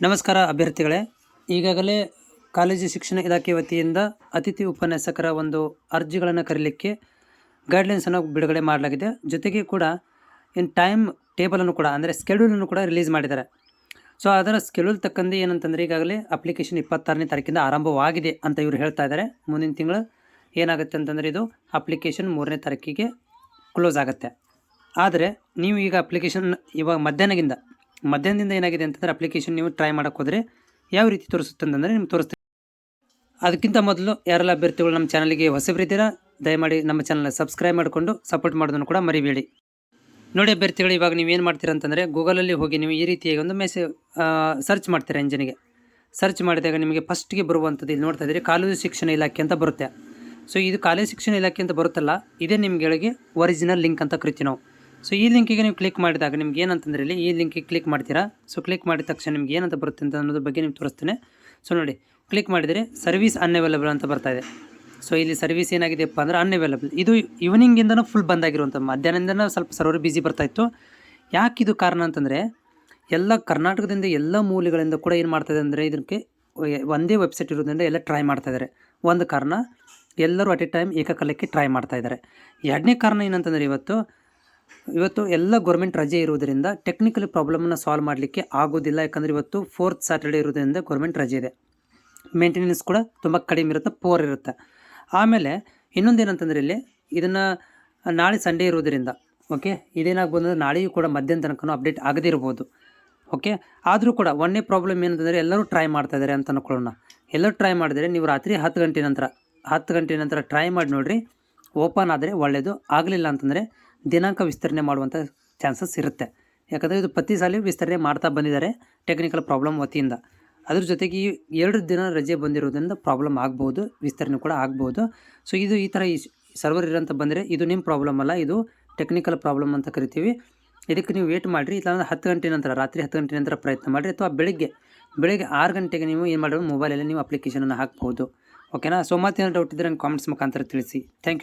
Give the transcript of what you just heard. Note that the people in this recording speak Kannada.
ನಮಸ್ಕಾರ ಅಭ್ಯರ್ಥಿಗಳೇ, ಈಗಾಗಲೇ ಕಾಲೇಜು ಶಿಕ್ಷಣ ಇಲಾಖೆ ವತಿಯಿಂದ ಅತಿಥಿ ಉಪನ್ಯಾಸಕರ ಒಂದು ಅರ್ಜಿಗಳನ್ನು ಕರೀಲಿಕ್ಕೆ ಗೈಡ್ಲೈನ್ಸನ್ನು ಬಿಡುಗಡೆ ಮಾಡಲಾಗಿದೆ. ಜೊತೆಗೆ ಕೂಡ ಟೈಮ್ ಟೇಬಲನ್ನು ಕೂಡ ಅಂದರೆ ಸ್ಕೆಡ್ಯೂಲನ್ನು ಕೂಡ ರಿಲೀಸ್ ಮಾಡಿದ್ದಾರೆ. ಸೊ ಅದರ ಸ್ಕೆಡ್ಯೂಲ್ ತಕ್ಕಂತೆ ಏನಂತಂದರೆ ಈಗಾಗಲೇ ಅಪ್ಲಿಕೇಶನ್ 26ನೇ ತಾರೀಕಿಂದ ಆರಂಭವಾಗಿದೆ ಅಂತ ಇವರು ಹೇಳ್ತಾ ಇದ್ದಾರೆ. ಮುಂದಿನ ತಿಂಗಳು ಏನಾಗುತ್ತೆ ಅಂತಂದರೆ ಇದು ಅಪ್ಲಿಕೇಶನ್ 3ನೇ ತಾರೀಕಿಗೆ ಕ್ಲೋಸ್ ಆಗುತ್ತೆ. ಆದರೆ ನೀವು ಈಗ ಅಪ್ಲಿಕೇಶನ್ ಇವಾಗ ಮಧ್ಯಾಹ್ನದಿಂದ ಏನಾಗಿದೆ ಅಂತಂದರೆ ಅಪ್ಲಿಕೇಶನ್ ನೀವು ಟ್ರೈ ಮಾಡೋಕ್ಕೆ ಹೋದರೆ ಯಾವ ರೀತಿ ತೋರಿಸುತ್ತೆ ಅಂತಂದರೆ ನಿಮ್ಗೆ ತೋರಿಸ್ತೀನಿ. ಅದಕ್ಕಿಂತ ಮೊದಲು ಯಾರೆಲ್ಲ ಅಭ್ಯರ್ಥಿಗಳು ನಮ್ಮ ಚಾನಲ್ಗೆ ಹೊಸಬರಿದ್ದೀರಾ ದಯಮಾಡಿ ನಮ್ಮ ಚಾನಲ್ನ ಸಬ್ಸ್ಕ್ರೈಬ್ ಮಾಡಿಕೊಂಡು ಸಪೋರ್ಟ್ ಮಾಡೋದನ್ನು ಕೂಡ ಮರಿಬೇಡಿ. ನೋಡಿ ಅಭ್ಯರ್ಥಿಗಳು, ಇವಾಗ ನೀವೇನು ಮಾಡ್ತೀರಾ ಅಂತಂದರೆ ಗೂಗಲಲ್ಲಿ ಹೋಗಿ ನೀವು ಈ ರೀತಿಯಾಗಿ ಒಂದು ಮೆಸೇಜ್ ಸರ್ಚ್ ಮಾಡ್ತೀರಾ. ಇಂಜಿನಿಗೆ ಸರ್ಚ್ ಮಾಡಿದಾಗ ನಿಮಗೆ ಫಸ್ಟ್ಗೆ ಬರುವಂಥದ್ದು ಇಲ್ಲಿ ನೋಡ್ತಾ ಇದ್ದೀರಿ, ಕಾಲೇಜು ಶಿಕ್ಷಣ ಇಲಾಖೆ ಅಂತ ಬರುತ್ತೆ. ಸೊ ಇದು ಕಾಲೇಜು ಶಿಕ್ಷಣ ಇಲಾಖೆ ಅಂತ ಬರುತ್ತಲ್ಲ, ಇದೇ ನಿಮ್ಗಳಿಗೆ ಒರಿಜಿನಲ್ ಲಿಂಕ್ ಅಂತ ಕರಿತೀವಿ ನಾವು. ಸೊ ಈ ಲಿಂಕಿಗೆ ನೀವು ಕ್ಲಿಕ್ ಮಾಡಿದಾಗ ನಿಮ್ಗೆ ಏನಂತಂದರೆ ಇಲ್ಲಿ ಈ ಲಿಂಕಿಗೆ ಕ್ಲಿಕ್ ಮಾಡ್ತೀರಾ. ಸೊ ಕ್ಲಿಕ್ ಮಾಡಿದ ತಕ್ಷಣ ನಿಮ್ಗೆ ಏನಂತ ಬರುತ್ತೆ ಅಂತ ಅನ್ನೋದ್ರ ಬಗ್ಗೆ ನಿಮ್ಗೆ ತೋರಿಸ್ತೇನೆ. ಸೊ ನೋಡಿ, ಕ್ಲಿಕ್ ಮಾಡಿದರೆ ಸರ್ವಿಸ್ ಅನ್ಅವೈಲಬಲ್ ಅಂತ ಬರ್ತಾ ಇದೆ. ಸೊ ಇಲ್ಲಿ ಸರ್ವಿಸ್ ಏನಾಗಿದೆಯಪ್ಪ ಅಂದರೆ ಅನ್ಅವೈಲಬಲ್. ಇದು ಈವ್ನಿಂಗಿಂದನೂ ಫುಲ್ ಬಂದಾಗಿರುವಂಥ, ಮಧ್ಯಾಹ್ನದಿಂದನೂ ಸ್ವಲ್ಪ ಸರ್ವರ್ ಬಿಸಿ ಬರ್ತಾಯಿತ್ತು. ಯಾಕೆ ಇದು ಕಾರಣ ಅಂತಂದರೆ ಎಲ್ಲ ಕರ್ನಾಟಕದಿಂದ ಎಲ್ಲ ಮೂಲೆಗಳಿಂದ ಕೂಡ ಏನು ಮಾಡ್ತಾಯಿದೆ ಅಂದರೆ ಇದಕ್ಕೆ ಒಂದೇ ವೆಬ್ಸೈಟ್ ಇರೋದ್ರಿಂದ ಎಲ್ಲ ಟ್ರೈ ಮಾಡ್ತಾಯಿದ್ದಾರೆ. ಒಂದು ಕಾರಣ, ಎಲ್ಲರೂ ಅಟ್ ಎ ಟೈಮ್ ಏಕಕಾಲಕ್ಕೆ ಟ್ರೈ ಮಾಡ್ತಾಯಿದ್ದಾರೆ. ಎರಡನೇ ಕಾರಣ ಏನಂತಂದರೆ ಇವತ್ತು ಎಲ್ಲ ಗೌರ್ಮೆಂಟ್ ರಜೆ ಇರುವುದರಿಂದ ಟೆಕ್ನಿಕಲಿ ಪ್ರಾಬ್ಲಮನ್ನು ಸಾಲ್ವ್ ಮಾಡಲಿಕ್ಕೆ ಆಗೋದಿಲ್ಲ. ಯಾಕಂದರೆ ಇವತ್ತು 4th ಸ್ಯಾಟರ್ಡೇ ಇರೋದ್ರಿಂದ ಗೌರ್ಮೆಂಟ್ ರಜೆ ಇದೆ. ಮೇಂಟೆನೆನ್ಸ್ ಕೂಡ ತುಂಬ ಕಡಿಮೆ ಇರುತ್ತೆ, ಪೋರ್ ಇರುತ್ತೆ. ಆಮೇಲೆ ಇನ್ನೊಂದು ಏನಂತಂದರೆ ಇಲ್ಲಿ ಇದನ್ನು ನಾಳೆ ಸಂಡೇ ಇರೋದರಿಂದ ಓಕೆ, ಇದೇನಾಗ್ಬೋದು ಅಂದರೆ ನಾಳೆಯೂ ಕೂಡ ಮಧ್ಯಾಹ್ನ ತನಕ ಅಪ್ಡೇಟ್ ಆಗದೇ ಇರ್ಬೋದು. ಓಕೆ, ಆದರೂ ಕೂಡ ಒಂದೇ ಪ್ರಾಬ್ಲಮ್ ಏನಂತಂದರೆ ಎಲ್ಲರೂ ಟ್ರೈ ಮಾಡ್ತಾಯಿದ್ದಾರೆ ಅಂತ ಅನ್ಕೊಳ್ಳೋಣ. ಎಲ್ಲರೂ ಟ್ರೈ ಮಾಡಿದರೆ ನೀವು ರಾತ್ರಿ 10 ಗಂಟೆ ನಂತರ ಟ್ರೈ ಮಾಡಿ ನೋಡಿರಿ. ಓಪನ್ ಆದರೆ ಒಳ್ಳೆಯದು, ಆಗಲಿಲ್ಲ ಅಂತಂದರೆ ದಿನಾಂಕ ವಿಸ್ತರಣೆ ಮಾಡುವಂಥ ಚಾನ್ಸಸ್ ಇರುತ್ತೆ. ಯಾಕಂದರೆ ಇದು ಪ್ರತಿ ಸಾಲಿ ವಿಸ್ತರಣೆ ಮಾಡ್ತಾ ಬಂದಿದ್ದಾರೆ ಟೆಕ್ನಿಕಲ್ ಪ್ರಾಬ್ಲಮ್ ವತಿಯಿಂದ. ಅದ್ರ ಜೊತೆಗೆ ಈ 2 ದಿನ ರಜೆ ಬಂದಿರೋದ್ರಿಂದ ಪ್ರಾಬ್ಲಮ್ ಆಗ್ಬೋದು, ವಿಸ್ತರಣೆ ಕೂಡ ಆಗ್ಬೋದು. ಸೊ ಇದು ಈ ಥರ ಈ ಸರ್ವರ್ ಇರೋಂಥ ಬಂದರೆ ಇದು ನಿಮ್ಮ ಪ್ರಾಬ್ಲಮ್ ಅಲ್ಲ, ಇದು ಟೆಕ್ನಿಕಲ್ ಪ್ರಾಬ್ಲಮ್ ಅಂತ ಕರಿತೀವಿ. ಇದಕ್ಕೆ ನೀವು ವೇಟ್ ಮಾಡಿರಿ. ಇಲ್ಲಾಂದರೆ 10 ಗಂಟೆ ನಂತರ, ರಾತ್ರಿ 10 ಗಂಟೆ ನಂತರ ಪ್ರಯತ್ನ ಮಾಡಿರಿ. ಅಥವಾ ಬೆಳಗ್ಗೆ 6 ಗಂಟೆಗೆ ನೀವು ಏನು ಮಾಡೋದು, ಮೊಬೈಲಲ್ಲಿ ನೀವು ಅಪ್ಲಿಕೇಶನನ್ನು ಹಾಕ್ಬೋದು. ಓಕೆನಾ? ಸೊ ಮತ್ತೇನು ಡೌಟ್ ಇದ್ದರೆ ನನ್ನ ಕಾಮೆಂಟ್ಸ್ ಮುಖಾಂತರ ತಿಳಿಸಿ. Thank you.